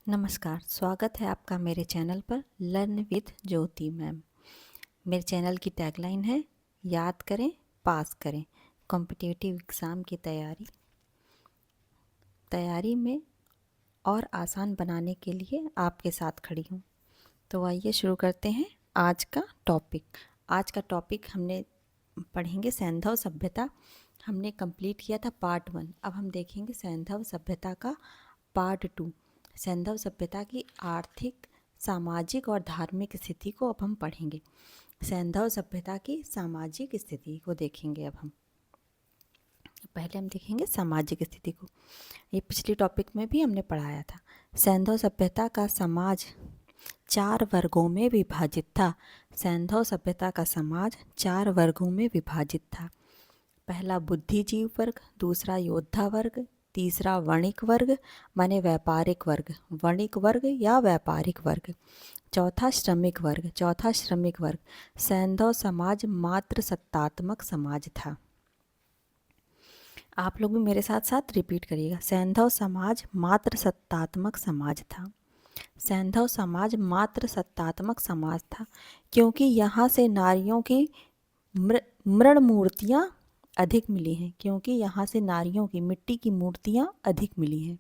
नमस्कार, स्वागत है आपका मेरे चैनल पर लर्न विद ज्योति मैम। मेरे चैनल की टैगलाइन है याद करें, पास करें। कॉम्पिटिटिव एग्ज़ाम की तैयारी में और आसान बनाने के लिए आपके साथ खड़ी हूँ। तो आइए शुरू करते हैं आज का टॉपिक। आज का टॉपिक हमने पढ़ेंगे सैंधव सभ्यता। हमने कंप्लीट किया था पार्ट 1। अब हम देखेंगे सैंधव सभ्यता का पार्ट 2। सैंधव सभ्यता की आर्थिक, सामाजिक और धार्मिक स्थिति को अब हम पढ़ेंगे। सैंधव सभ्यता की सामाजिक स्थिति को देखेंगे अब हम। पहले हम देखेंगे सामाजिक स्थिति को। ये पिछले टॉपिक में भी हमने पढ़ाया था। सैंधव सभ्यता का समाज 4 वर्गों में विभाजित था। सैंधव सभ्यता का समाज 4 वर्गों में विभाजित था। पहला बुद्धिजीव वर्ग, दूसरा योद्धा वर्ग, तीसरा वणिक वर्ग माने व्यापारिक वर्ग, वणिक वर्ग या व्यापारिक वर्ग, चौथा श्रमिक वर्ग। सैंधव समाज मात्र सत्तात्मक समाज था। आप लोग भी मेरे साथ साथ रिपीट करिएगा। सैंधव समाज मात्र सत्तात्मक समाज था। सैंधव समाज मात्र सत्तात्मक समाज था क्योंकि यहाँ से नारियों की मृण मूर्तियाँ अधिक मिली हैं। क्योंकि यहाँ से नारियों की मिट्टी की मूर्तियाँ अधिक मिली हैं।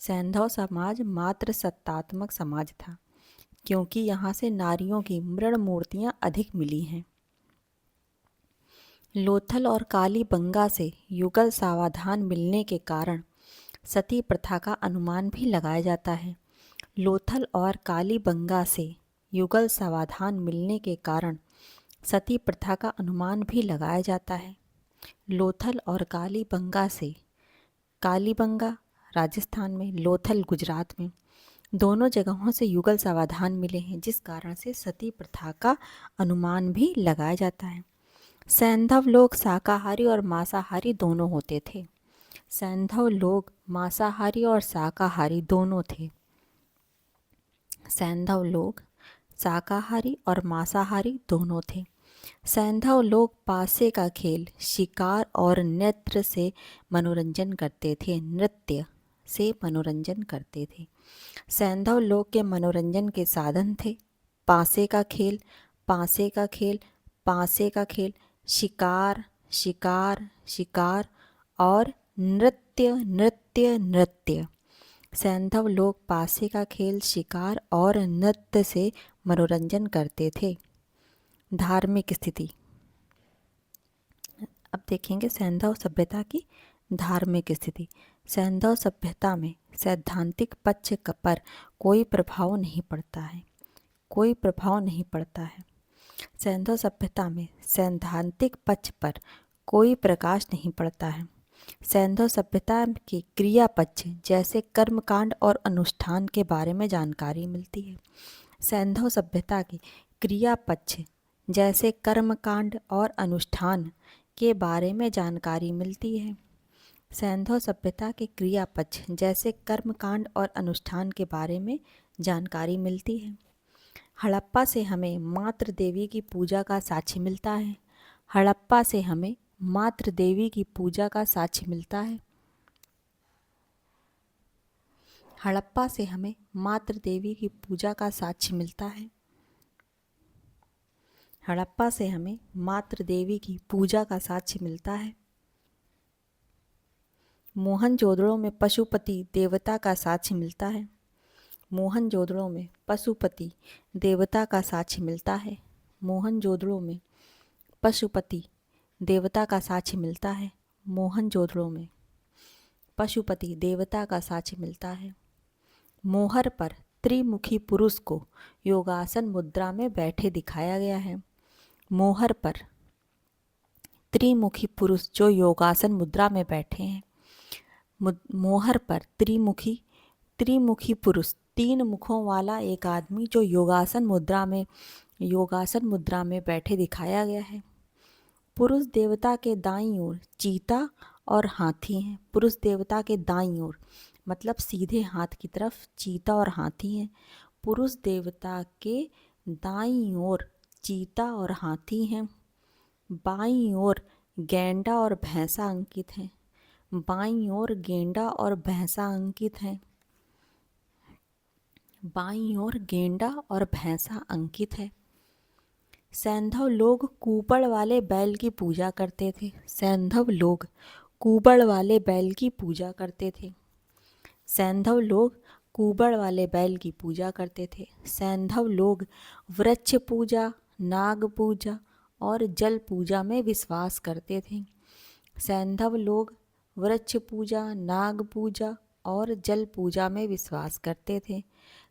सैंधव समाज मात्र सत्तात्मक समाज था क्योंकि यहाँ से नारियों की मृण मूर्तियाँ अधिक मिली हैं। लोथल और कालीबंगा से युगल सावधान मिलने के कारण सती प्रथा का अनुमान भी लगाया जाता है। लोथल और कालीबंगा से युगल सावधान मिलने के कारण सती प्रथा का अनुमान भी लगाया जाता है। लोथल और कालीबंगा से, कालीबंगा राजस्थान में, लोथल गुजरात में, दोनों जगहों से युगल सावधान मिले हैं जिस कारण से सती प्रथा का अनुमान भी लगाया जाता है। सैंधव लोग शाकाहारी और मांसाहारी दोनों होते थे। सैंधव लोग मांसाहारी और शाकाहारी दोनों थे। सैंधव लोग शाकाहारी और मांसाहारी दोनों थे। सैंधव लोग पासे का खेल, शिकार और नृत्य से मनोरंजन करते थे। सैंधव लोग के मनोरंजन के साधन थे पासे का खेल, शिकार और नृत्य। सैंधव लोग पासे का खेल, शिकार और नृत्य से मनोरंजन करते थे। धार्मिक स्थिति अब देखेंगे सैंधव सभ्यता की धार्मिक स्थिति। सैंधव सभ्यता में सैद्धांतिक पक्ष पर कोई प्रभाव नहीं पड़ता है। सैंधव सभ्यता में सैद्धांतिक पक्ष पर कोई प्रकाश नहीं पड़ता है। सैंधव सभ्यता के क्रिया पक्ष जैसे कर्मकांड और अनुष्ठान के बारे में जानकारी मिलती है। सैंधव सभ्यता के क्रिया पक्ष जैसे कर्मकांड और अनुष्ठान के बारे में जानकारी मिलती है। सैंधव सभ्यता के क्रिया पक्ष जैसे कर्मकांड और अनुष्ठान के बारे में जानकारी मिलती है। हड़प्पा से हमें मातृ देवी की पूजा का साक्ष्य मिलता है। हड़प्पा से हमें मातृ देवी की पूजा का साक्ष्य मिलता है। हड़प्पा से हमें मातृ देवी की पूजा का साक्ष्य मिलता है। हड़प्पा से हमें मातृ देवी की पूजा का साक्ष्य मिलता है। मोहनजोदड़ो में पशुपति देवता का साक्ष्य मिलता है। मोहनजोदड़ो में पशुपति देवता का साक्ष्य मिलता है। मोहनजोदड़ो में पशुपति देवता का साक्ष्य मिलता है। मोहनजोदड़ो में पशुपति देवता का साक्ष्य मिलता है। मोहर पर त्रिमुखी पुरुष को योगासन मुद्रा में बैठे दिखाया गया है। मोहर पर त्रिमुखी पुरुष जो योगासन मुद्रा में बैठे हैं। मोहर पर त्रिमुखी पुरुष, 3 मुखों वाला एक आदमी जो योगासन मुद्रा में बैठे दिखाया गया है। पुरुष देवता के दाईं ओर चीता और हाथी हैं। पुरुष देवता के दाईं ओर मतलब सीधे हाथ की तरफ चीता और हाथी हैं। पुरुष देवता के दाईं ओर चीता और हाथी हैं। बाईं ओर गैंडा और भैंसा अंकित हैं। बाईं ओर गेंडा और भैंसा अंकित हैं। बाईं ओर गेंडा और भैंसा अंकित है। सैंधव लोग कूपड़ वाले बैल की पूजा करते थे। सैंधव लोग कूबड़ वाले बैल की पूजा करते थे। सैंधव लोग कूबड़ वाले बैल की पूजा करते थे। सैंधव लोग वृक्ष पूजा, नाग पूजा और जल पूजा में विश्वास करते थे। सैंधव लोग वृक्ष पूजा, नाग पूजा और जल पूजा में विश्वास करते थे।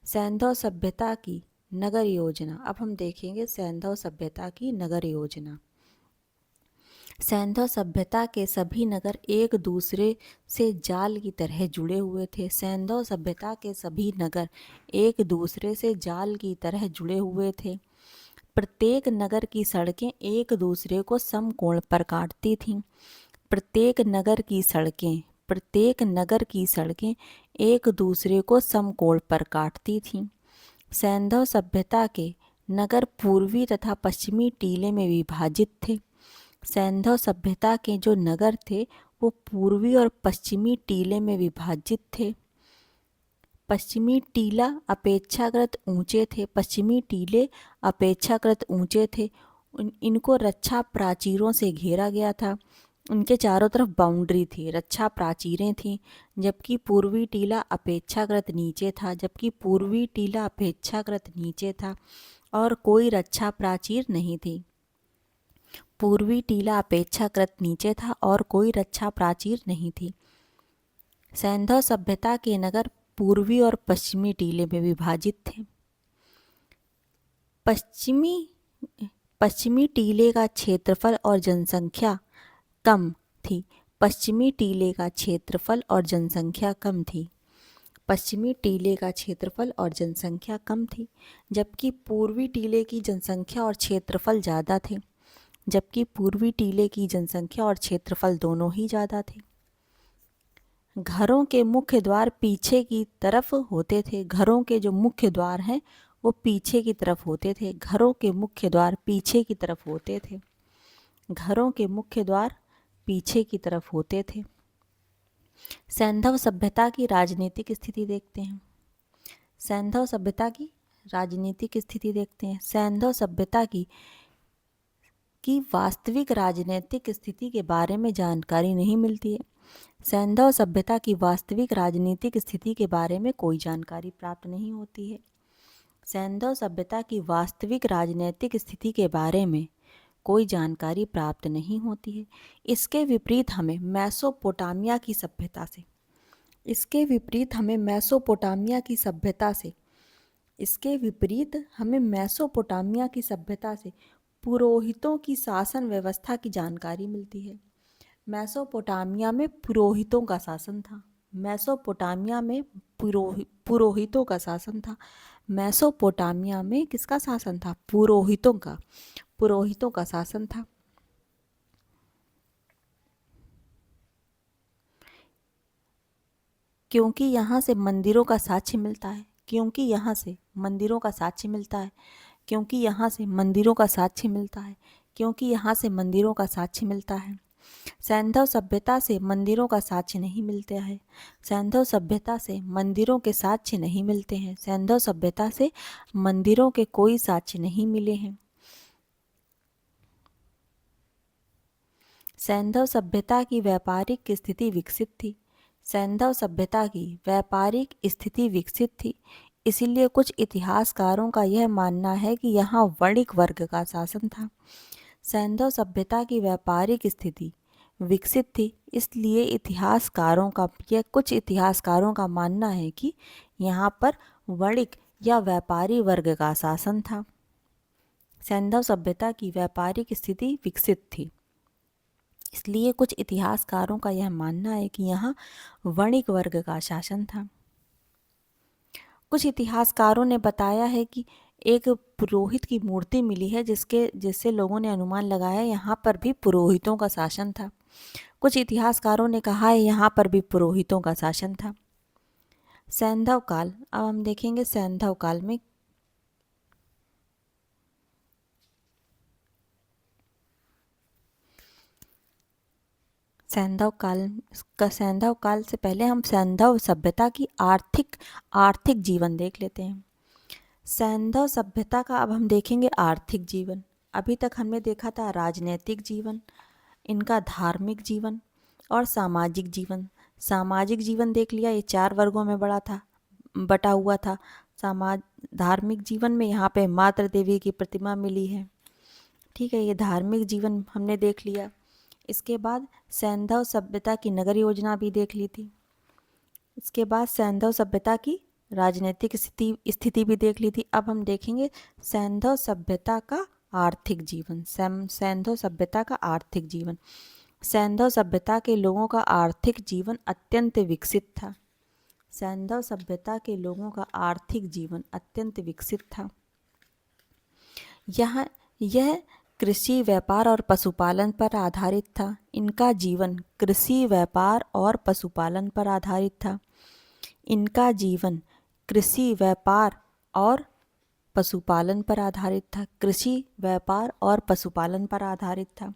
सैंधव सभ्यता की नगर योजना। अब हम देखेंगे सैंधव सभ्यता की नगर योजना। सैंधव सभ्यता के सभी नगर एक दूसरे से जाल की तरह जुड़े हुए थे। सैंधव सभ्यता के सभी नगर एक दूसरे से जाल की तरह जुड़े हुए थे। प्रत्येक नगर की सड़कें एक दूसरे को समकोण पर काटती थीं। प्रत्येक नगर की सड़कें एक दूसरे को समकोण पर काटती थीं। सैंधव सभ्यता के नगर पूर्वी तथा पश्चिमी टीले में विभाजित थे। सैंधव सभ्यता के जो नगर थे वो पूर्वी और पश्चिमी टीले में विभाजित थे। पश्चिमी टीला अपेक्षाकृत ऊंचे थे। पश्चिमी टीले अपेक्षाकृत ऊंचे थे। इनको रक्षा प्राचीरों से घेरा गया था। उनके चारों तरफ बाउंड्री थी, रक्षा प्राचीरें थीं। जबकि पूर्वी टीला अपेक्षाकृत नीचे था और कोई रक्षा प्राचीर नहीं थी। पूर्वी टीला अपेक्षाकृत नीचे था और कोई रक्षा प्राचीर नहीं थी। सैंधव सभ्यता के नगर पूर्वी और पश्चिमी टीले में विभाजित थे। पश्चिमी टीले का क्षेत्रफल और जनसंख्या कम थी। पश्चिमी टीले का क्षेत्रफल और जनसंख्या कम थी। पश्चिमी टीले का क्षेत्रफल और जनसंख्या कम थी, जबकि पूर्वी टीले की जनसंख्या और क्षेत्रफल ज़्यादा थे। जबकि पूर्वी टीले की जनसंख्या और क्षेत्रफल दोनों ही ज़्यादा थे। घरों के मुख्य द्वार पीछे की तरफ होते थे। घरों के जो मुख्य द्वार हैं वो पीछे की तरफ होते थे। घरों के मुख्य द्वार पीछे की तरफ होते थे। घरों के मुख्य द्वार पीछे की तरफ होते थे। सैंधव सभ्यता की राजनीतिक स्थिति देखते हैं। सैंधव सभ्यता की राजनीतिक स्थिति देखते हैं। सैंधव सभ्यता की वास्तविक राजनीतिक स्थिति के बारे में जानकारी नहीं मिलती है। सैंधव सभ्यता की वास्तविक राजनीतिक स्थिति के बारे में कोई जानकारी प्राप्त नहीं होती है। सैंधव सभ्यता की वास्तविक राजनीतिक स्थिति के बारे में कोई जानकारी प्राप्त नहीं होती है। इसके विपरीत हमें मेसोपोटामिया की सभ्यता से पुरोहितों की शासन व्यवस्था की जानकारी मिलती है। मेसोपोटामिया में पुरोहितों का शासन था। मेसोपोटामिया में पुरोहितों का शासन था। मेसोपोटामिया में किसका शासन था? पुरोहितों का शासन था। क्योंकि यहाँ से मंदिरों का साक्ष्य मिलता है। क्योंकि यहाँ से मंदिरों का साक्ष्य मिलता है। क्योंकि यहाँ से मंदिरों का साक्ष्य मिलता है। क्योंकि यहाँ से मंदिरों का साक्ष्य मिलता है। सैंधव सभ्यता से मंदिरों का साक्ष्य नहीं मिलता है। सैंधव सभ्यता से मंदिरों के साक्ष्य नहीं मिलते हैं। सैंधव सभ्यता से मंदिरों के कोई साक्ष्य नहीं मिले हैं। सैंधव सभ्यता की व्यापारिक स्थिति विकसित थी। सैंधव सभ्यता की व्यापारिक स्थिति विकसित थी। इसीलिए कुछ इतिहासकारों का यह मानना है कि यहाँ वणिक वर्ग का शासन था। सैंधव सभ्यता की व्यापारिक स्थिति विकसित थी, इसलिए कुछ इतिहासकारों का मानना है कि यहाँ पर वणिक या व्यापारी वर्ग का शासन था। सैंधव सभ्यता की व्यापारिक स्थिति विकसित थी, इसलिए कुछ इतिहासकारों का यह मानना है कि यहाँ वणिक वर्ग का शासन था। कुछ इतिहासकारों ने बताया है कि एक पुरोहित की मूर्ति मिली है जिससे लोगों ने अनुमान लगाया यहाँ पर भी पुरोहितों का शासन था। कुछ इतिहासकारों ने कहा है यहाँ पर भी पुरोहितों का शासन था। सैंधव काल, अब हम देखेंगे सैंधव काल में सैंधव काल से पहले हम सैंधव सभ्यता की आर्थिक जीवन देख लेते हैं। सैंधव सभ्यता का अब हम देखेंगे आर्थिक जीवन। अभी तक हमने देखा था राजनीतिक जीवन, इनका धार्मिक जीवन और सामाजिक जीवन। सामाजिक जीवन देख लिया, ये 4 वर्गों में बटा हुआ था। धार्मिक जीवन में यहाँ पे मातृ देवी की प्रतिमा मिली है, ठीक है, ये धार्मिक जीवन हमने देख लिया। इसके बाद सैंधव सभ्यता की नगर योजना भी देख ली थी। इसके बाद सैंधव सभ्यता की राजनीतिक स्थिति भी देख ली थी। अब हम देखेंगे सैंधव सभ्यता का आर्थिक जीवन। सैंधव सभ्यता का आर्थिक जीवन। सैंधव सभ्यता के लोगों का आर्थिक जीवन अत्यंत विकसित था। सैंधव सभ्यता के लोगों का आर्थिक जीवन अत्यंत विकसित था। यह कृषि, व्यापार और पशुपालन पर आधारित था। इनका जीवन कृषि, व्यापार और पशुपालन पर आधारित था। इनका जीवन कृषि, व्यापार और पशुपालन पर आधारित था। कृषि, व्यापार और पशुपालन पर आधारित था।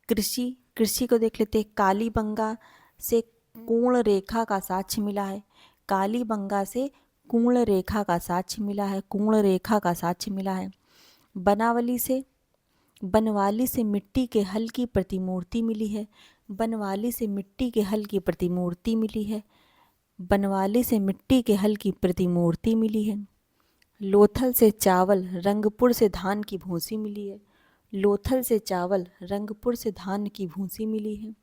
कृषि को देख लेते हैं। कालीबंगा से पूर्ण रेखा का साक्ष्य मिला है। कालीबंगा से पूर्ण रेखा का साक्ष्य मिला है। पूर्ण रेखा का साक्ष्य मिला है। बनवाली से मिट्टी के हल की प्रतिमूर्ति मिली है। बनवाली से मिट्टी के हल की प्रतिमूर्ति मिली है। बनवाली से मिट्टी के हल की प्रतिमूर्ति मिली है। लोथल से चावल, रंगपुर से धान की भूसी मिली है। लोथल से चावल, रंगपुर से धान की भूसी मिली है।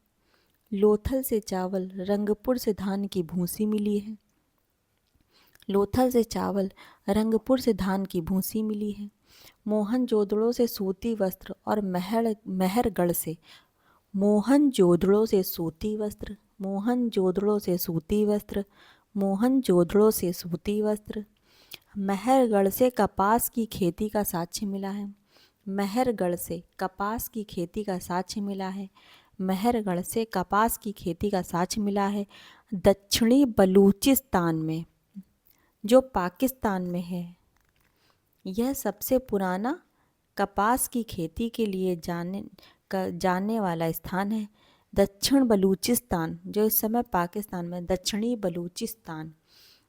लोथल से चावल, रंगपुर से धान की भूसी मिली है। लोथल से चावल, रंगपुर से धान की भूसी मिली है। मोहनजोदड़ो से सूती वस्त्र और मेहरगढ़ से मोहनजोदड़ो से सूती वस्त्र, मोहनजोदड़ो से सूती वस्त्र, मोहनजोदड़ो से सूती वस्त्र। मेहरगढ़ से कपास की खेती का साक्ष्य मिला है। मेहरगढ़ से कपास की खेती का साक्ष्य मिला है। मेहरगढ़ से कपास की खेती का साक्ष्य मिला है। दक्षिणी बलूचिस्तान में, जो पाकिस्तान में है, यह सबसे पुराना कपास की खेती के लिए जाने वाला स्थान है। दक्षिण बलूचिस्तान, जो इस समय पाकिस्तान में, दक्षिणी बलूचिस्तान,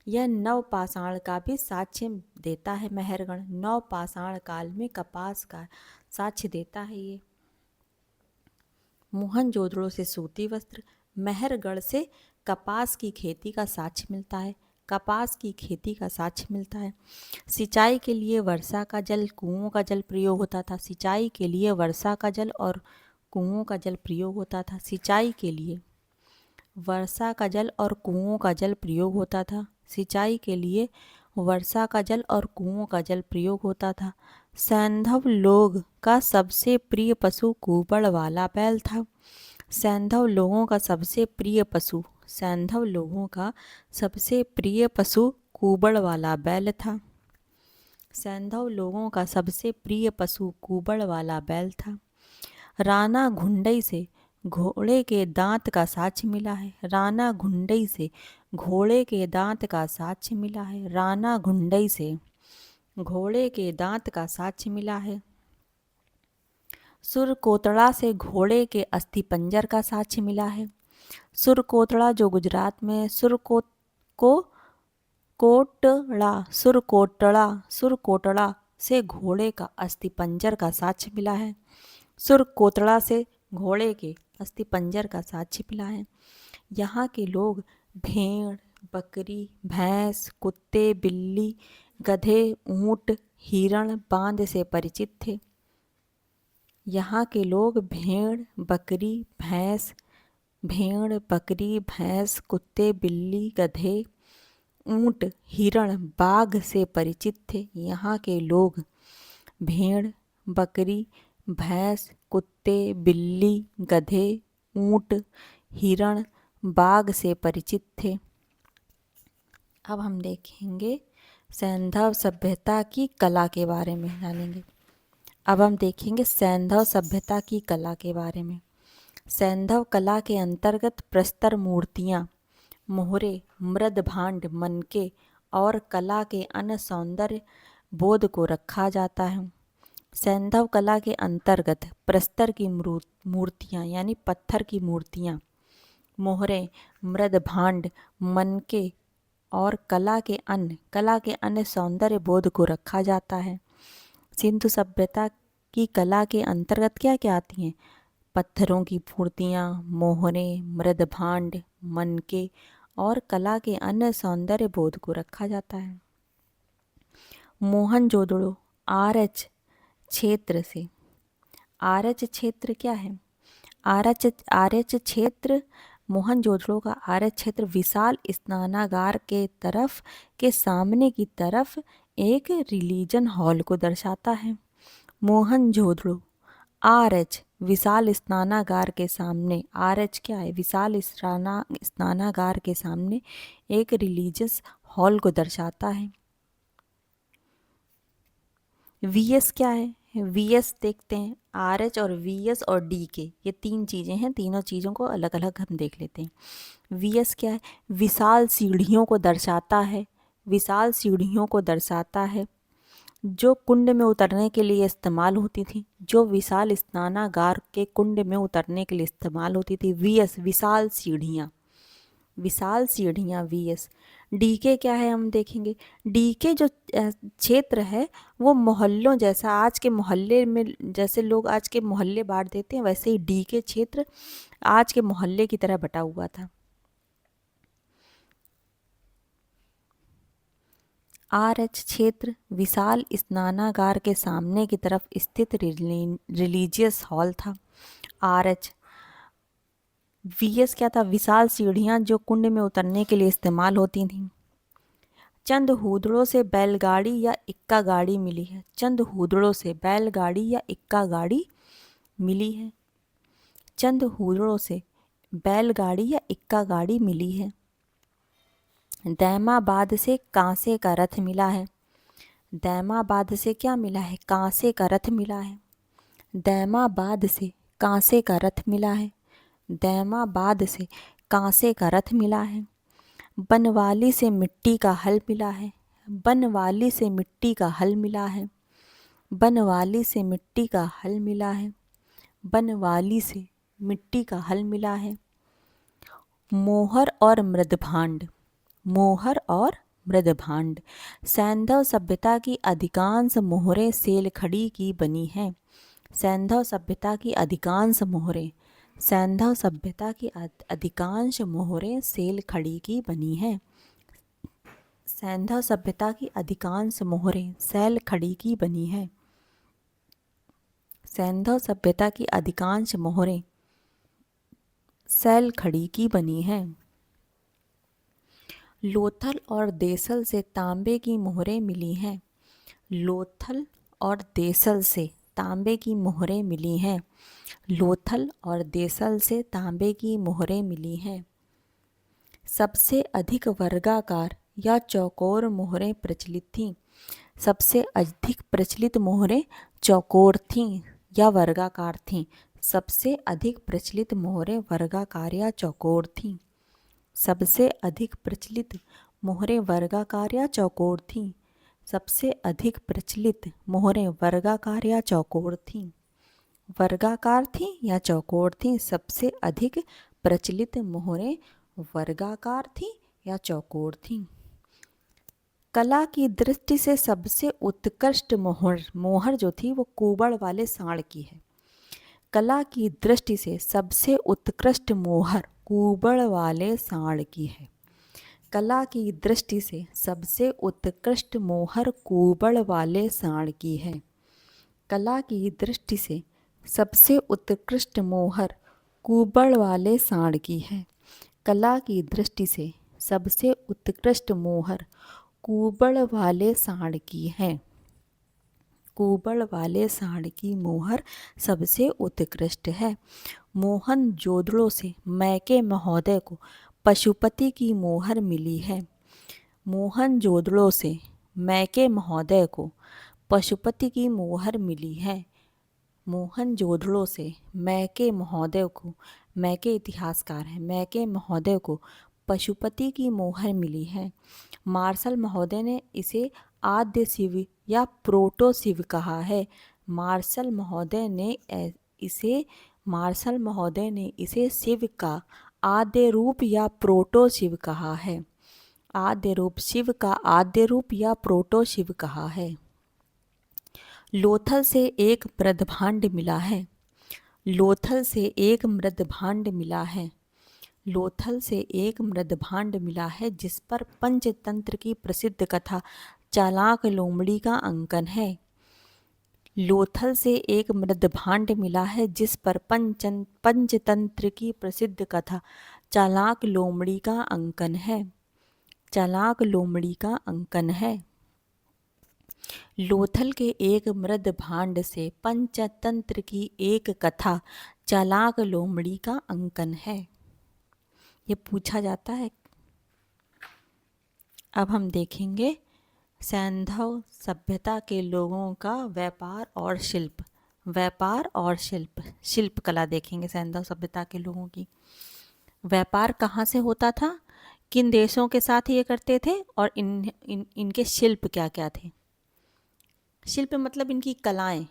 यह नवपाषाण का भी साक्ष्य देता है। मेहरगढ़ नवपाषाण काल में कपास का साक्ष्य देता है। ये मोहनजोदड़ो से सूती वस्त्र, मेहरगढ़ से कपास की खेती का साक्ष्य मिलता है। कपास की खेती का साक्ष्य मिलता है। सिंचाई के लिए वर्षा का जल, कुओं का जल प्रयोग होता था। सिंचाई के लिए वर्षा का जल और कुओं का जल प्रयोग होता था। सिंचाई के लिए वर्षा का जल और कुओं का जल प्रयोग होता था। सिंचाई के लिए वर्षा का जल और कुओं का जल प्रयोग होता था। सैंधव लोग का सबसे प्रिय पशु कुबड़ वाला बैल था। सैंधव लोगों का सबसे प्रिय पशु, सैंधव लोगों का सबसे प्रिय पशु कुबड़ वाला बैल था। सैंधव लोगों का सबसे प्रिय पशु कुबड़ वाला बैल था। राणा घुंडई से घोड़े के दांत का साक्ष्य मिला है। राणा घुंडई से घोड़े के दांत का साक्ष्य मिला है। राणा घुंडई से घोड़े के दांत का साक्ष्य मिला है। सुरकोतड़ा से घोड़े के अस्थिपंजर का साक्ष्य मिला है। सुरकोतड़ा, जो गुजरात में, सुरकोटड़ा से घोड़े का अस्थिपंजर का साक्ष्य मिला है। सुरकोतड़ा से घोड़े के अस्थिपंजर का साक्ष्य मिला है। यहाँ के लोग भेड़, बकरी, भैंस, कुत्ते, बिल्ली, गधे, ऊंट, हिरण, बांध से परिचित थे। यहाँ के लोग भेड़, बकरी, भैंस, कुत्ते, बिल्ली, गधे, ऊंट, हिरण, बाघ से परिचित थे। यहाँ के लोग भेड़, बकरी, भैंस, कुत्ते, बिल्ली, गधे, ऊंट, हिरण, बाघ से परिचित थे। अब हम देखेंगे सैंधव सभ्यता की कला के बारे में जानेंगे। अब हम देखेंगे सैंधव सभ्यता की कला के बारे में। सैंधव कला के अंतर्गत प्रस्तर मूर्तियाँ, मोहरे, मृद भांड, मनके और कला के अन्य सौंदर्य बोध को रखा जाता है। सैंधव कला के अंतर्गत प्रस्तर की मूर्तियाँ यानी पत्थर की मूर्तियाँ, मोहरें, मृदभांड, मनके और कला के अन्य सौंदर्य बोध को रखा जाता है। सिंधु सभ्यता की कला के अंतर्गत क्या क्या आती हैं? पत्थरों की मूर्तियाँ, मोहरें, मृदभांड, मनके और कला के अन्य सौंदर्य बोध को रखा जाता है। मोहनजोदड़ो आरएच क्षेत्र से, आरएच क्षेत्र क्या है? आरएच क्षेत्र, मोहनजोदड़ो का आरएच क्षेत्र विशाल स्नानागार के सामने की तरफ एक रिलीजन हॉल को दर्शाता है। मोहनजोदड़ो आरएच विशाल स्नानागार के सामने, आरएच क्या है? विशाल स्नानागार के सामने एक रिलीजियस हॉल को दर्शाता है। वीएस क्या है? वीएस देखते हैं, आरएच और वीएस और डीके ये तीन चीज़ें हैं, तीनों चीज़ों को अलग अलग हम देख लेते हैं। वीएस क्या है? विशाल सीढ़ियों को दर्शाता है, विशाल सीढ़ियों को दर्शाता है जो कुंड में उतरने के लिए इस्तेमाल होती थी, जो विशाल स्नानागार के कुंड में उतरने के लिए इस्तेमाल होती थी। वीएस विशाल सीढ़ियाँ, विशाल सीढ़ियाँ वीएस। डीके क्या है हम देखेंगे। डीके जो क्षेत्र है वो मोहल्लों जैसा, आज के मोहल्ले में जैसे लोग आज के मोहल्ले बांट देते हैं वैसे ही डीके क्षेत्र आज के मोहल्ले की तरह बटा हुआ था। आरएच क्षेत्र विशाल स्नानागार के सामने की तरफ स्थित रिलीजियस हॉल था। आरएच। वीएस क्या था? विशाल सीढ़ियाँ जो कुंड में उतरने के लिए इस्तेमाल होती थीं। चंद हुदड़ों से बैलगाड़ी या इक्का गाड़ी मिली है। चंद हुदड़ों से बैलगाड़ी या इक्का गाड़ी मिली है। चंद हुदड़ों से बैलगाड़ी या इक्का गाड़ी मिली है। दैमाबाद से कांसे का रथ मिला है। दैमाबाद से क्या मिला है? कांसे का रथ मिला है। दैमाबाद से कांसे का रथ मिला है। दैमाबाद से कांसे का रथ मिला है। बनवाली से मिट्टी का हल मिला है। बनवाली से मिट्टी का हल मिला है। बनवाली से मिट्टी का हल मिला है। बनवाली से मिट्टी का हल मिला है। मोहर और मृदभांड, मोहर और मृदभांड। सैंधव सभ्यता की अधिकांश मोहरें सेलखड़ी की बनी हैं। सैंधव सभ्यता की अधिकांश मोहरें, सैंधव सभ्यता की अधिकांश मोहरें सेलखड़ी की बनी हैं। सैंधव सभ्यता की अधिकांश मोहरें सेलखड़ी की बनी हैं। सैंधव सभ्यता की अधिकांश मोहरें सेलखड़ी की बनी हैं। लोथल और देसल से तांबे की मोहरें मिली हैं। लोथल और देसल से तांबे की मोहरें मिली हैं। लोथल और देसल से तांबे की मोहरें मिली हैं। सबसे अधिक वर्गाकार या चौकोर मोहरें प्रचलित थीं। सबसे अधिक प्रचलित मोहरें चौकोर थीं या वर्गाकार थीं। सबसे अधिक प्रचलित मोहरें वर्गाकार या चौकोर थीं। सबसे अधिक प्रचलित मोहरें वर्गाकार या चौकोर थीं। सबसे अधिक प्रचलित मोहरें वर्गाकार या चौकोर थीं। वर्गाकार थीं या चौकोर थीं। सबसे अधिक प्रचलित मोहरें वर्गाकार थीं या चौकोर थीं। कला की दृष्टि से सबसे उत्कृष्ट मोहर जो थी वो कुबड़ वाले साँड़ की है। कला की दृष्टि से सबसे उत्कृष्ट मोहर कुबड़ वाले साँड़ की है। कला की दृष्टि से सबसे उत्कृष्ट मोहर कुबड़ वाले साँड़ की है। कला की दृष्टि से सबसे उत्कृष्ट मोहर कुबड़ वाले साँड़ की है। कला की दृष्टि से सबसे उत्कृष्ट मोहर कुबड़ वाले साँड़ की है। कुबड़ वाले साँड़ की मोहर सबसे उत्कृष्ट है। मोहनजोदड़ो से मैके महोदय को पशुपति की मोहर मिली है। मोहनजोदड़ो से मैके महोदय को पशुपति की मोहर मिली है। मोहनजोदड़ो से मैके महोदय को, मैके इतिहासकार हैं, मैके महोदय को पशुपति की मोहर मिली है। मार्शल महोदय ने इसे आद्य शिव या प्रोटो शिव कहा है। मार्शल महोदय ने इसे शिव का आद्य रूप या प्रोटो शिव कहा है। आद्य रूप, शिव का आद्य रूप या प्रोटो शिव कहा है। लोथल से एक मृदभांड मिला है। लोथल से एक मृदभांड मिला है। लोथल से एक मृदभांड मिला है जिस पर पंचतंत्र की प्रसिद्ध कथा चालाक लोमड़ी का अंकन है। लोथल से एक मृदभांड मिला है जिस पर पंचतंत्र की प्रसिद्ध कथा चालाक लोमड़ी का अंकन है। चालाक लोमड़ी का अंकन है। लोथल के एक मृदभांड से पंचतंत्र की एक कथा चालाक लोमड़ी का अंकन है। ये पूछा जाता है। अब हम देखेंगे सैंधव सभ्यता के लोगों का व्यापार और शिल्प। व्यापार और शिल्प, शिल्प कला देखेंगे सैंधव सभ्यता के लोगों की। व्यापार कहाँ से होता था, किन देशों के साथ ये करते थे, और इनके शिल्प क्या क्या थे। शिल्प मतलब इनकी कलाएं।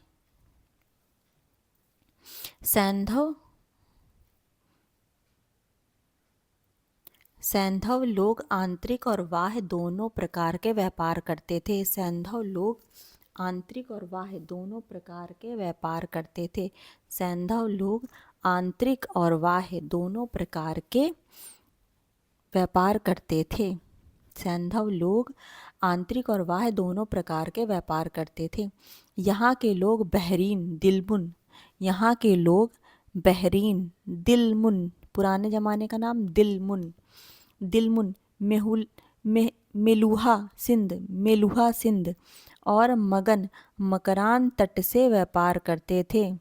सैंधव लोग आंतरिक और बाह्य दोनों प्रकार के व्यापार करते थे। सैंधव लोग आंतरिक और बाह्य दोनों प्रकार के व्यापार करते थे। सैंधव लोग आंतरिक और बाह्य दोनों प्रकार के व्यापार करते थे। सैंधव लोग आंतरिक और बाह्य दोनों प्रकार के व्यापार करते थे। यहाँ के लोग बहरीन दिलमुन, पुराने ज़माने का नाम दिलमुन मेलुहा सिंध और मकरान तट से व्यापार करते थे।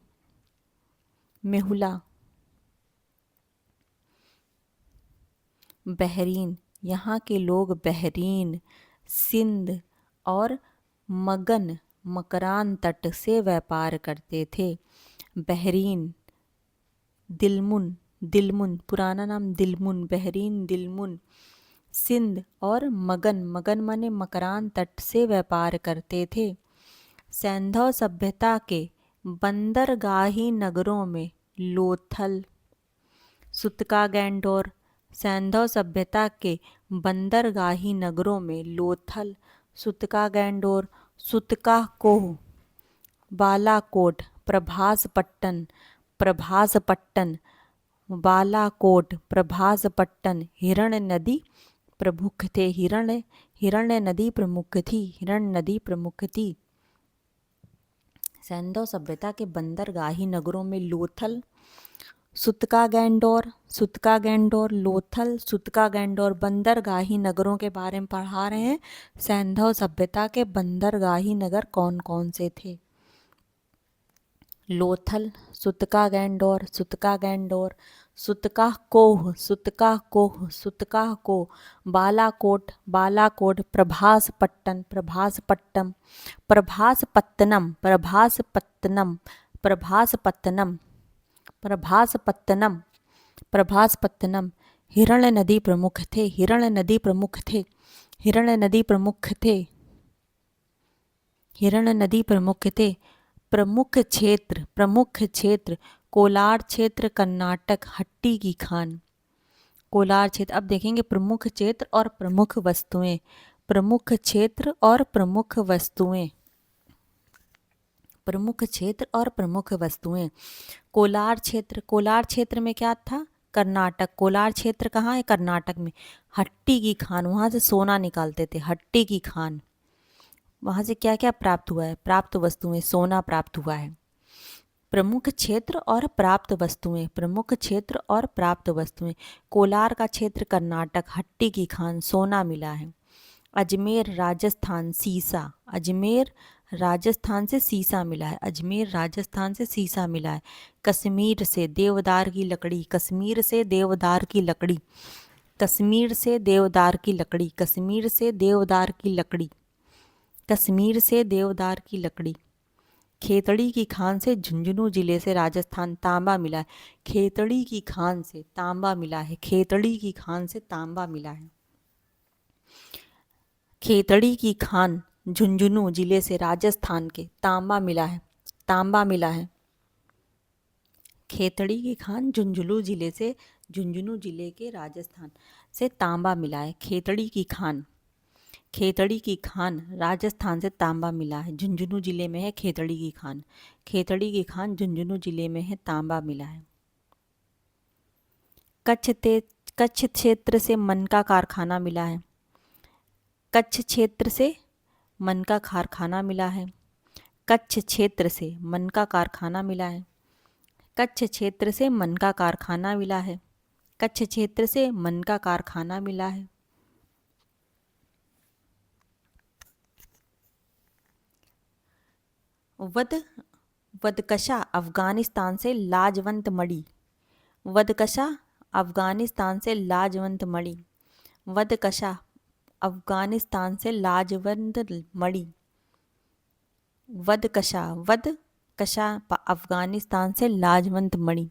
मेहुला बहरीन, यहाँ के लोग बहरीन, सिंध और मकरान तट से व्यापार करते थे। बहरीन दिलमुन, पुराना नाम दिलमुन, बहरीन दिलमुन, सिंध और मगन माने मकरान तट से व्यापार करते थे। सैंधव सभ्यता के बंदरगाही नगरों में लोथल, सुतका-गैंडोर। सैंधव सभ्यता के बंदरगाही नगरों में लोथल, सुतका-गैंडोर, सुतका-कोह, बालाकोट, प्रभासपट्टन, बालाकोट, प्रभासपट्टन, हिरण्य नदी प्रमुख थी। सैंधव सभ्यता के बंदरगाही नगरों में लोथल, सुतका-गैंडोर, लोथल, सुतका-गैंडोर बंदरगाही नगरों के बारे में पढ़ा रहे हैं। सैंधव सभ्यता के बंदरगाही नगर कौन कौन से थे। लोथल, सुतका-गैंडोर, सुतका-कोह, बालाकोट, प्रभासपत्तनम, हिरण्य नदी प्रमुख थे। प्रमुख क्षेत्र कोलार क्षेत्र, कर्नाटक, हट्टी की खान। कोलार क्षेत्र, अब देखेंगे प्रमुख क्षेत्र और प्रमुख वस्तुएं। प्रमुख क्षेत्र और प्रमुख वस्तुएं। कोलार क्षेत्र में क्या था, कर्नाटक। कोलार क्षेत्र कहाँ है, कर्नाटक में। हट्टी की खान, वहाँ से सोना निकालते थे। हट्टी की खान, वहाँ से क्या क्या प्राप्त हुआ है, प्राप्त वस्तुएं, सोना प्राप्त हुआ है। प्रमुख क्षेत्र और प्राप्त वस्तुएं। कोलार का क्षेत्र कर्नाटक, हट्टी की खान, सोना मिला है। अजमेर राजस्थान से सीसा मिला है। कश्मीर से देवदार की लकड़ी, खेतड़ी की खान से झुंझुनू जिले से राजस्थान तांबा मिला है। खेतड़ी की खान से तांबा मिला है। खेतड़ी की खान झुंझुनू जिले से राजस्थान के तांबा मिला है। तांबा मिला है। खेतड़ी की खान झुंझुनू जिले के राजस्थान से तांबा मिला है। खेतड़ी की खान राजस्थान से तांबा मिला है। झुंझुनू जिले में है खेतड़ी की खान। खेतड़ी की खान झुंझुनू जिले में है, तांबा मिला है। कच्छ क्षेत्र से मन का कारखाना मिला है। कच्छ क्षेत्र से मन का कारखाना मिला है। कच्छ क्षेत्र से मन का कारखाना मिला है। कच्छ क्षेत्र से मन का कारखाना मिला है। कच्छ क्षेत्र से मन का कारखाना मिला है। वदकशा अफगानिस्तान से लाजवंत मणि। वदकशा अफगानिस्तान से लाजवंत मणि। वदकशा अफगानिस्तान से लाजवंत मणि। वदकशा अफगानिस्तान से लाजवंत मणि।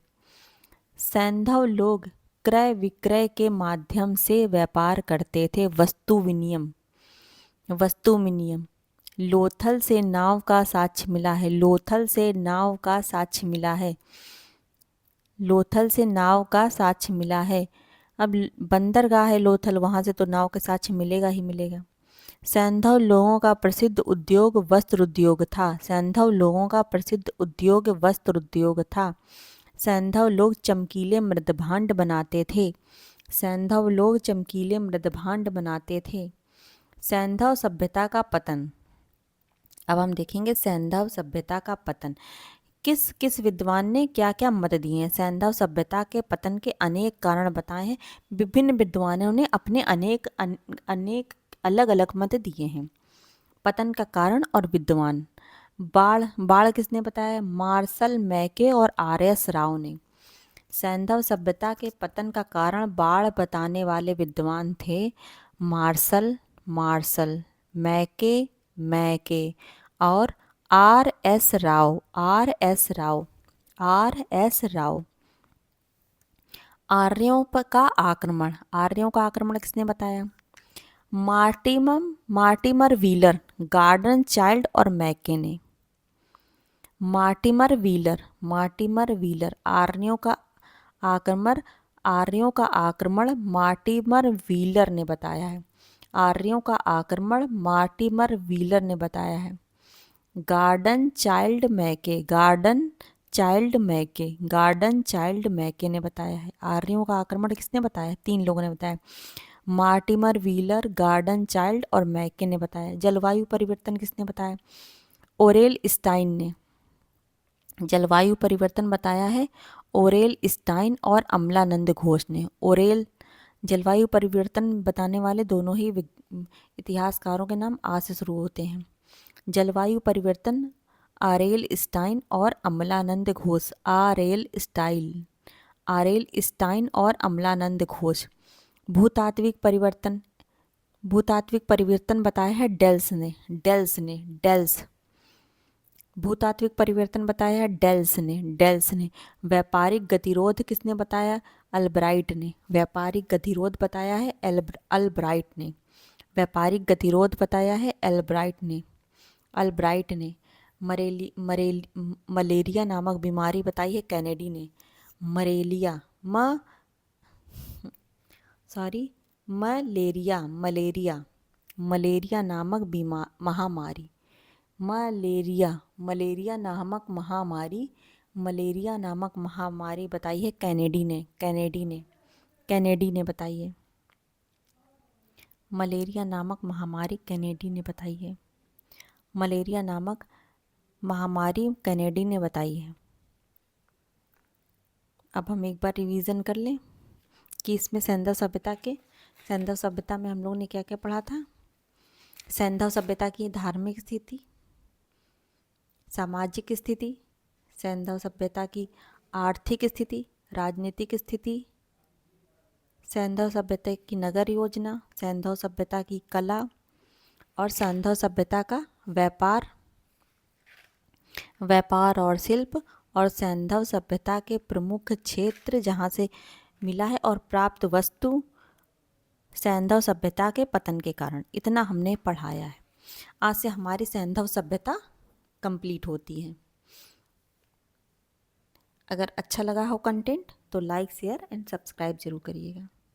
सैंधव लोग क्रय विक्रय के माध्यम से व्यापार करते थे। वस्तु विनिमय। लोथल से नाव का साक्ष्य मिला है। लोथल से नाव का साक्ष्य मिला है। लोथल से नाव का साक्ष्य मिला है। अब बंदरगाह है लोथल, वहाँ से तो नाव का साक्ष्य मिलेगा ही मिलेगा। सैंधव लोगों का प्रसिद्ध उद्योग वस्त्र उद्योग था। सैंधव लोगों का प्रसिद्ध उद्योग वस्त्र उद्योग था। सैंधव लोग चमकीले मृदभांड बनाते थे। सैंधव लोग चमकीले मृदभांड बनाते थे। सैंधव सभ्यता का पतन। अब हम देखेंगे सैंधव सभ्यता का पतन। किस किस विद्वान ने क्या क्या मत दिए हैं। सैंधव सभ्यता के पतन के अनेक कारण बताए हैं। विभिन्न विद्वानों ने अपने अनेक अलग अलग मत दिए हैं। पतन का कारण और विद्वान। बाढ़ किसने बताया? मार्शल मैके और आर.एस. राव ने। सैंधव सभ्यता के पतन का कारण बाढ़ बताने वाले विद्वान थे मार्शल मैके और आर.एस. राव। आर्यों का आक्रमण किसने बताया? मार्टिमर व्हीलर, गार्डन चाइल्ड और मैके ने। मार्टिमर व्हीलर आर्यों का आक्रमण मार्टिमर व्हीलर ने बताया है। आर्यों का आक्रमण मार्टिमर व्हीलर ने बताया है। गार्डन चाइल्ड चाइल्ड मैके ने बताया है। आर्यों का आक्रमण किसने बताया? 3 लोगों ने बताया, मार्टिमर व्हीलर, गार्डन चाइल्ड और मैके ने बताया। जलवायु परिवर्तन किसने बताया? ओरेल स्टाइन ने। जलवायु परिवर्तन बताया है ओरेल स्टाइन और अमलानंद घोष ने। जलवायु परिवर्तन बताने वाले दोनों ही इतिहासकारों के नाम आ से शुरू होते हैं। जलवायु परिवर्तन आरेल स्टाइन और अमलानंद घोष। आरेल स्टाइन और अमलानंद घोष। भूतात्विक परिवर्तन बताया है डेल्स ने। भूतात्विक परिवर्तन बताया है डेल्स ने। व्यापारिक गतिरोध किसने बताया? अल्ब्राइट ने। व्यापारिक गतिरोध बताया है अल्ब्राइट ने। व्यापारिक गतिरोध बताया है अल्ब्राइट ने। मलेरिया नामक बीमारी बताई है कैनेडी ने। मलेरिया नामक महामारी। मलेरिया नामक महामारी बताई है कैनेडी ने बताई है। मलेरिया नामक महामारी कैनेडी ने बताई है। मलेरिया नामक महामारी कैनेडी ने बताई है। अब हम एक बार रिवीजन कर लें कि इसमें सैंधव सभ्यता में हम लोगों ने क्या क्या पढ़ा था। सैंधव सभ्यता की धार्मिक स्थिति, सामाजिक स्थिति, सैंधव सभ्यता की आर्थिक स्थिति, राजनीतिक स्थिति, सैंधव सभ्यता की नगर योजना, सैंधव सभ्यता की कला और सैंधव सभ्यता का व्यापार और शिल्प, और सैंधव सभ्यता के प्रमुख क्षेत्र जहाँ से मिला है और प्राप्त वस्तु सैंधव सभ्यता के पतन के कारण। इतना हमने पढ़ाया है। आज से हमारी सैंधव सभ्यता कंप्लीट होती है। अगर अच्छा लगा हो कंटेंट तो लाइक शेयर एंड सब्सक्राइब ज़रूर करिएगा।